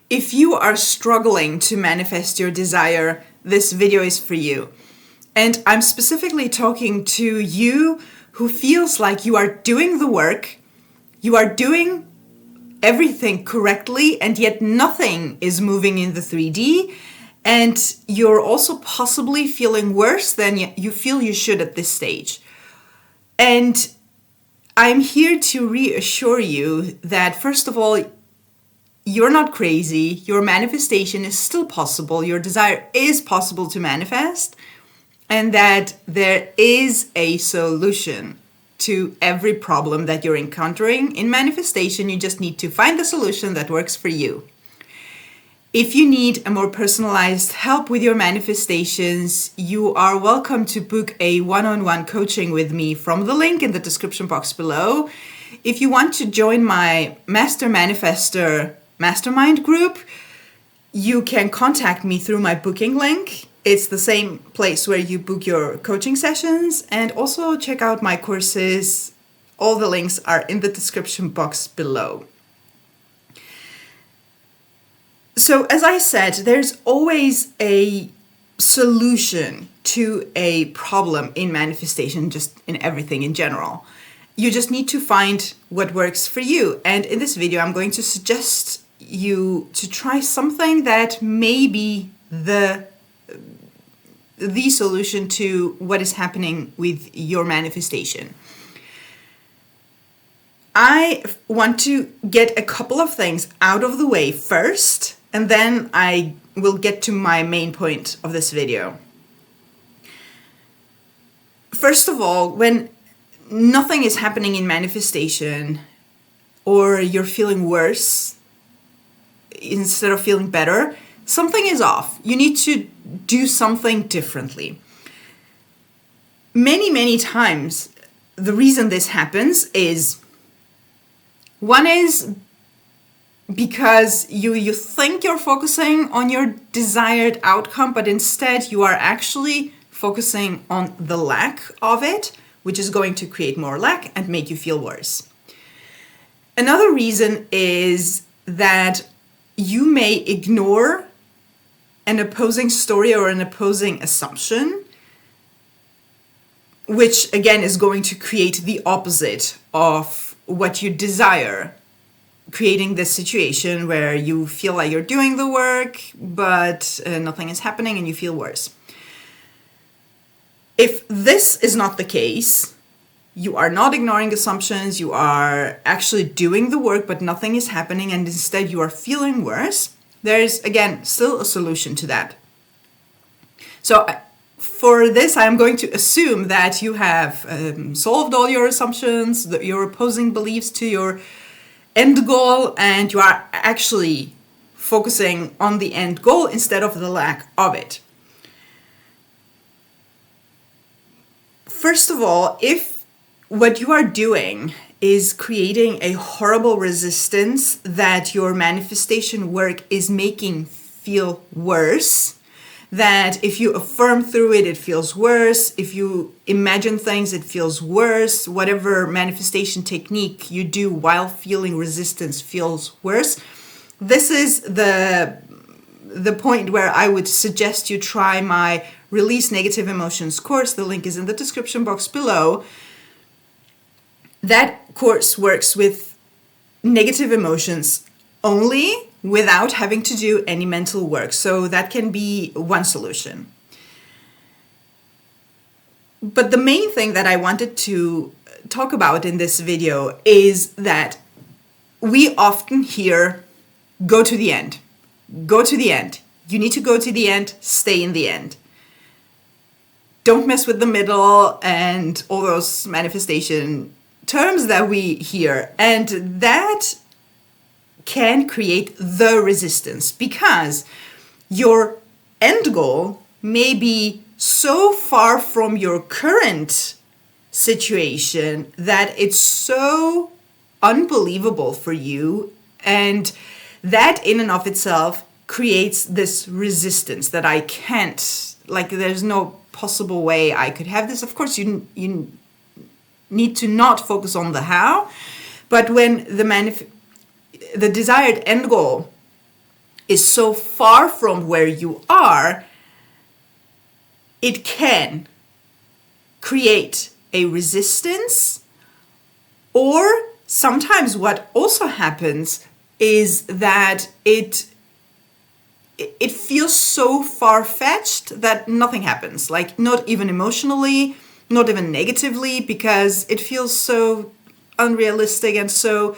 If you are struggling to manifest your desire, this video is for you. And I'm specifically talking to you who feels like you are doing the work, you are doing everything correctly, and yet nothing is moving in the 3D, and you're also possibly feeling worse than you feel you should at this stage. And I'm here to reassure you that, first of all, you're not crazy. Your manifestation is still possible. Your desire is possible to manifest, and that there is a solution to every problem that you're encountering in manifestation. You just need to find the solution that works for you. If you need a more personalized help with your manifestations, you are welcome to book a one-on-one coaching with me from the link in the description box below. If you want to join my Master Manifester Mastermind group, you can contact me through my booking link. It's the same place where you book your coaching sessions, and also check out my courses. All the links are in the description box below. So as I said, there's always a solution to a problem in manifestation, just in everything in general. You just need to find what works for you. And in this video, I'm going to suggest you to try something that may be the solution to what is happening with your manifestation. I want to get a couple of things out of the way first, and then I will get to my main point of this video. First of all, when nothing is happening in manifestation, or you're feeling worse instead of feeling better, something is off. You need to do something differently. Many times, the reason this happens is, one is because you think you're focusing on your desired outcome, but instead you are actually focusing on the lack of it, which is going to create more lack and make you feel worse. Another reason is that you may ignore an opposing story or an opposing assumption, which again is going to create the opposite of what you desire, creating this situation where you feel like you're doing the work, but nothing is happening and you feel worse. If this is not the case, you are not ignoring assumptions, you are actually doing the work, but nothing is happening, and instead you are feeling worse, there's, again, still a solution to that. So for this, I'm going to assume that you have solved all your assumptions, your opposing beliefs to your end goal, and you are actually focusing on the end goal instead of the lack of it. First of all, if what you are doing is creating a horrible resistance that your manifestation work is making feel worse, that if you affirm through it, it feels worse, if you imagine things, it feels worse, whatever manifestation technique you do while feeling resistance feels worse, this is the point where I would suggest you try my Release Negative Emotions course. The link is in the description box below. That course works with negative emotions only, without having to do any mental work. So that can be one solution. But the main thing that I wanted to talk about in this video is that we often hear, go to the end. Go to the end. You need to go to the end, stay in the end. Don't mess with the middle, and all those manifestation terms that we hear. And that can create the resistance, because your end goal may be so far from your current situation that it's so unbelievable for you, and that in and of itself creates this resistance that I can't, like, there's no possible way I could have this. Of course, you need to not focus on the how, but when the desired end goal is so far from where you are, it can create a resistance. Or sometimes what also happens is that it feels so far-fetched that nothing happens, like not even emotionally, not even negatively, because it feels so unrealistic and so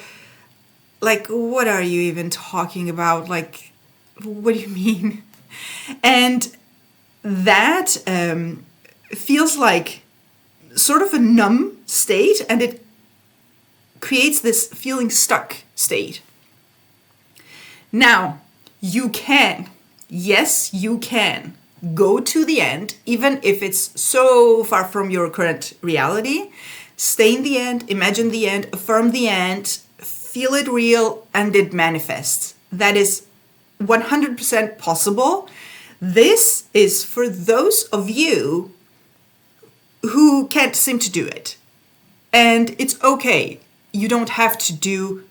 like, what are you even talking about? Like, what do you mean? And that feels like sort of a numb state, and it creates this feeling stuck state. Now, you can, yes, you can go to the end, even if it's so far from your current reality. Stay in the end, imagine the end, affirm the end, feel it real, and it manifests. That is 100% possible. This is for those of you who can't seem to do it. And it's okay. You don't have to do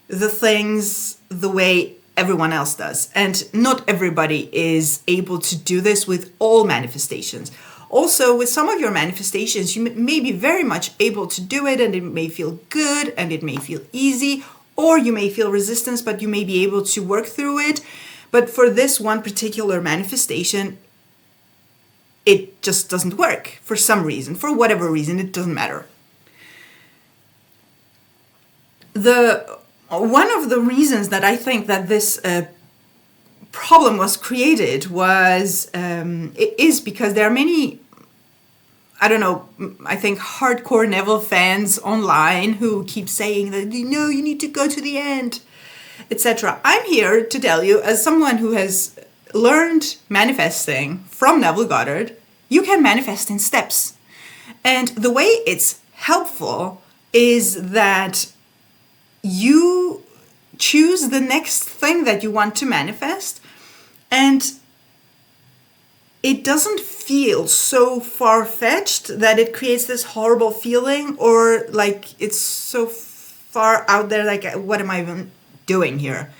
the things the way everyone else does. And not everybody is able to do this with all manifestations. Also, with some of your manifestations, you may be very much able to do it, and it may feel good and it may feel easy, or you may feel resistance, but you may be able to work through it. But for this one particular manifestation, it just doesn't work for some reason, for whatever reason, it doesn't matter. One of the reasons that I think that this problem was created is because there are many, I don't know, I think hardcore Neville fans online who keep saying that, you need to go to the end, etc. I'm here to tell you, as someone who has learned manifesting from Neville Goddard, you can manifest in steps. And the way it's helpful is that you choose the next thing that you want to manifest, and it doesn't feel so far-fetched that it creates this horrible feeling, or like it's so far out there, like, what am I even doing here?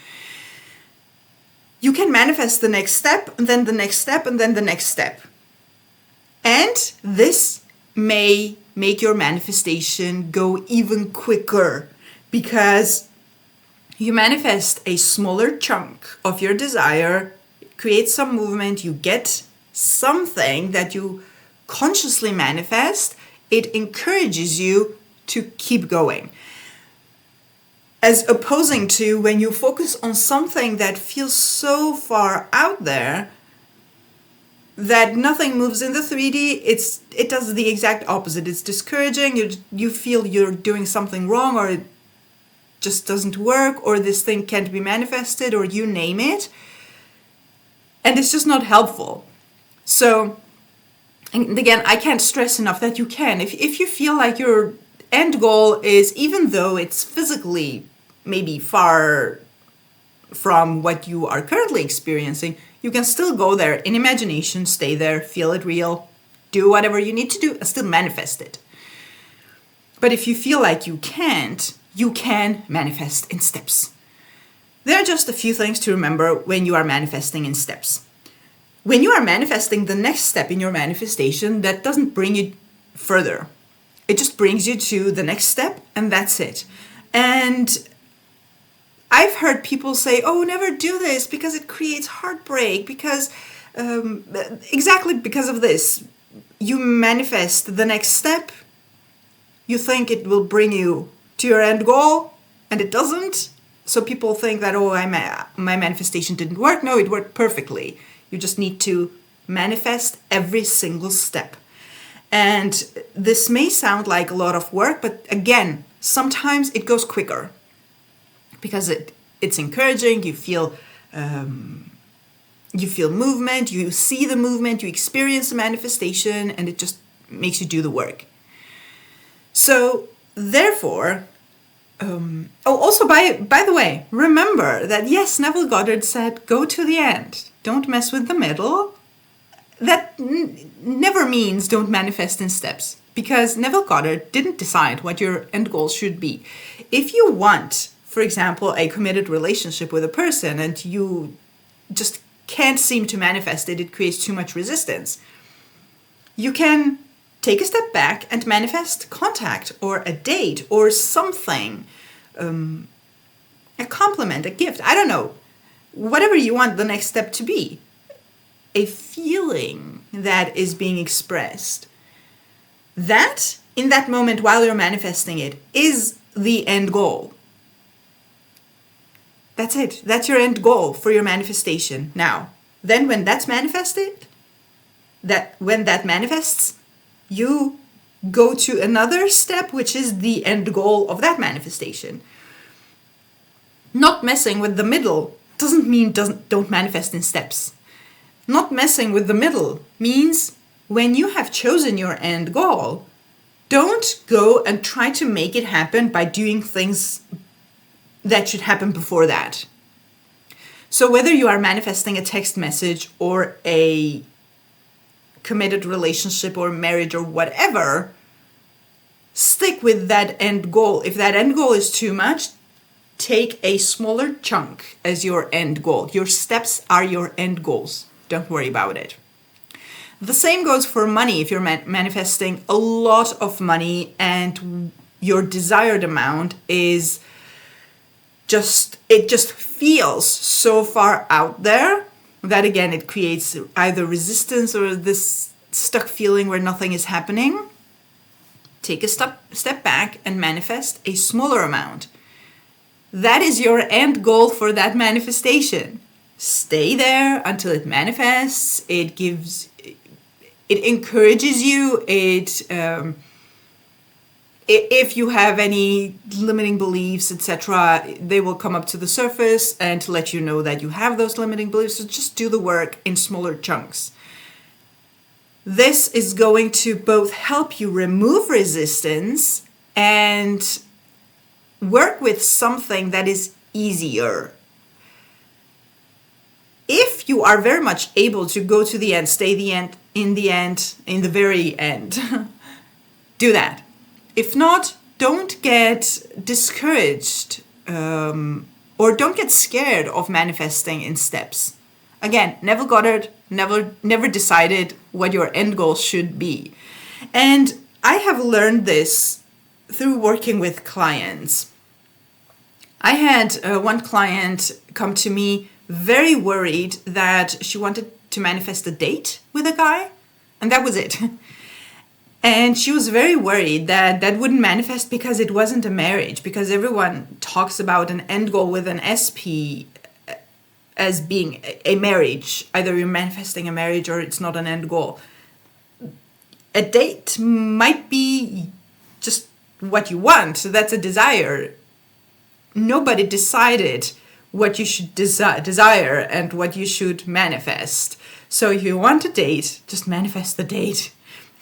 You can manifest the next step, and then the next step, and then the next step. And this may make your manifestation go even quicker, because you manifest a smaller chunk of your desire, create some movement, you get something that you consciously manifest, it encourages you to keep going. As opposing to when you focus on something that feels so far out there that nothing moves in the 3D, it does the exact opposite. It's discouraging, you feel you're doing something wrong, or it just doesn't work, or this thing can't be manifested, or you name it. And it's just not helpful. So, and again, I can't stress enough that you can. If you feel like your end goal is, even though it's physically maybe far from what you are currently experiencing, you can still go there in imagination, stay there, feel it real, do whatever you need to do, and still manifest it. But if you feel like you can't, you can manifest in steps. There are just a few things to remember when you are manifesting in steps. When you are manifesting the next step in your manifestation, that doesn't bring you further. It just brings you to the next step, and that's it. And I've heard people say, oh, never do this because it creates heartbreak, because exactly because of this. You manifest the next step, you think it will bring you to your end goal, and it doesn't. So people think that, oh, my manifestation didn't work. No, it worked perfectly. You just need to manifest every single step. And this may sound like a lot of work, but again, sometimes it goes quicker because it's encouraging. You feel movement, you see the movement, you experience the manifestation, and it just makes you do the work. So therefore, also by the way, remember that yes, Neville Goddard said, go to the end. Don't mess with the middle. That never means don't manifest in steps, because Neville Goddard didn't decide what your end goal should be. If you want, for example, a committed relationship with a person, and you just can't seem to manifest it. It creates too much resistance. You can take a step back and manifest contact or a date or something, a compliment, a gift, I don't know, whatever you want the next step to be. A feeling that is being expressed. That, in that moment while you're manifesting it, is the end goal. That's it. That's your end goal for your manifestation. Now, then when that's manifested, when that manifests, you go to another step, which is the end goal of that manifestation. Not messing with the middle doesn't mean don't manifest in steps. Not messing with the middle means when you have chosen your end goal, don't go and try to make it happen by doing things that should happen before that. So whether you are manifesting a text message or a committed relationship or marriage or whatever, stick with that end goal. If that end goal is too much, take a smaller chunk as your end goal. Your steps are your end goals. Don't worry about it. The same goes for money. If you're manifesting a lot of money and your desired amount is it just feels so far out there that again it creates either resistance or this stuck feeling where nothing is happening. Take a step back and manifest a smaller amount. That is your end goal for that manifestation. Stay there until it manifests. It encourages you. If you have any limiting beliefs, etc., they will come up to the surface and to let you know that you have those limiting beliefs. So just do the work in smaller chunks. This is going to both help you remove resistance and work with something that is easier. If you are very much able to go to the end, stay in the very end, do that. If not, don't get discouraged or don't get scared of manifesting in steps. Again, Neville Goddard never decided what your end goal should be. And I have learned this through working with clients. I had one client come to me very worried that she wanted to manifest a date with a guy, and that was it. And she was very worried that that wouldn't manifest because it wasn't a marriage, because everyone talks about an end goal with an SP as being a marriage. Either you're manifesting a marriage or it's not an end goal. A date might be just what you want, so that's a desire. Nobody decided what you should desire and what you should manifest. So if you want a date, just manifest the date.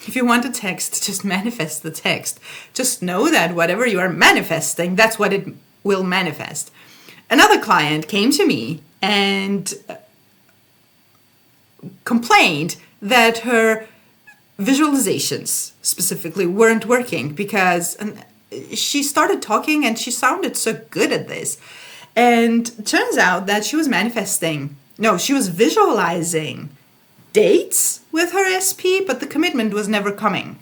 If you want a text, just manifest the text. Just know that whatever you are manifesting, that's what it will manifest. Another client came to me and complained that her visualizations specifically weren't working because she started talking and she sounded so good at this. And it turns out that she was visualizing dates with her SP, but the commitment was never coming.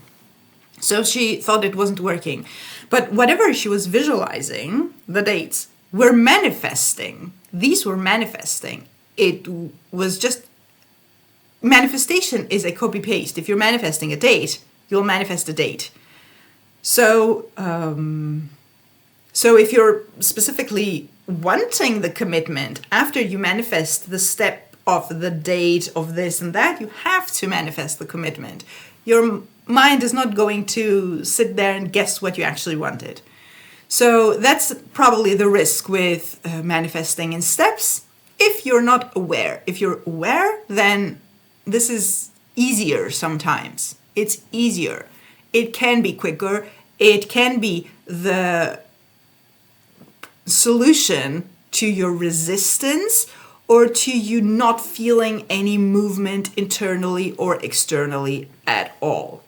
So she thought it wasn't working. But whatever she was visualizing, the dates were manifesting. These were manifesting. It was just, manifestation is a copy-paste. If you're manifesting a date, you'll manifest a date. So if you're specifically wanting the commitment after you manifest the step of the date of this and that, you have to manifest the commitment. Your mind is not going to sit there and guess what you actually wanted. So that's probably the risk with manifesting in steps. If you're not aware, if you're aware, then this is easier sometimes. It's easier. It can be quicker. It can be the solution to your resistance or to you not feeling any movement internally or externally at all.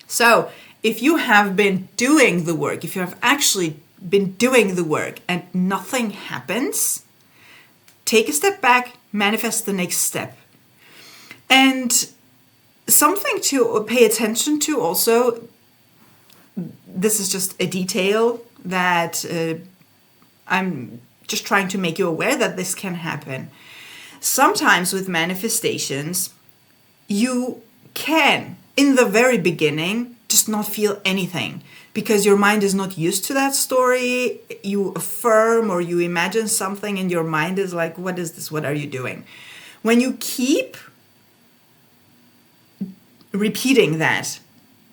So if you have been doing the work, if you have actually been doing the work and nothing happens, take a step back, manifest the next step. And something to pay attention to also, this is just a detail that I'm just trying to make you aware that this can happen. Sometimes with manifestations, you can, in the very beginning, just not feel anything because your mind is not used to that story. You affirm or you imagine something and your mind is like, what is this? What are you doing? When you keep repeating that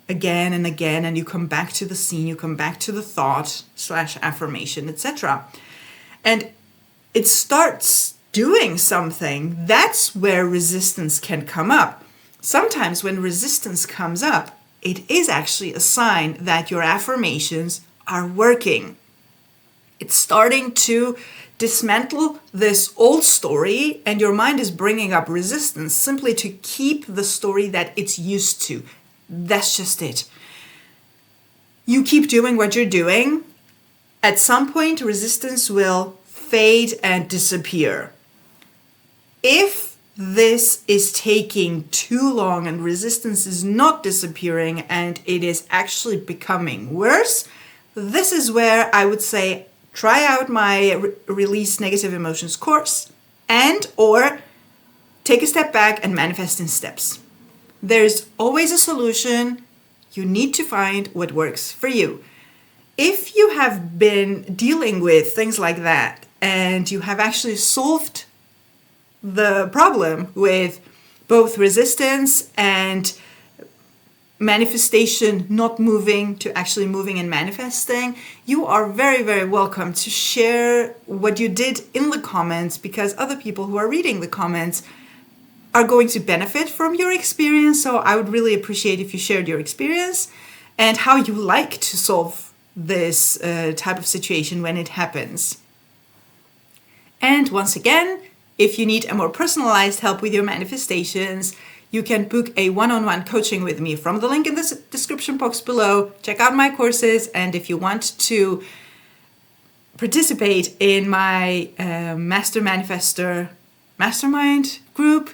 again and again, and you come back to the scene, you come back to the thought / affirmation, etc., and it starts doing something, that's where resistance can come up. Sometimes when resistance comes up, it is actually a sign that your affirmations are working. It's starting to dismantle this old story, and your mind is bringing up resistance simply to keep the story that it's used to. That's just it. You keep doing what you're doing. At some point, resistance will fade and disappear. If this is taking too long and resistance is not disappearing and it is actually becoming worse, this is where I would say try out my Release Negative Emotions course and or take a step back and manifest in steps. There's always a solution. You need to find what works for you. If you have been dealing with things like that and you have actually solved the problem with both resistance and manifestation not moving to actually moving and manifesting, you are very, very welcome to share what you did in the comments, because other people who are reading the comments are going to benefit from your experience. So I would really appreciate if you shared your experience and how you like to solve this type of situation when it happens. And once again, if you need a more personalized help with your manifestations, you can book a one-on-one coaching with me from the link in the description box below. Check out my courses, and if you want to participate in my Master Manifestor Mastermind group,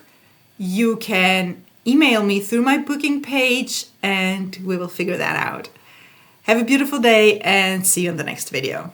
you can email me through my booking page and we will figure that out. Have a beautiful day and see you in the next video.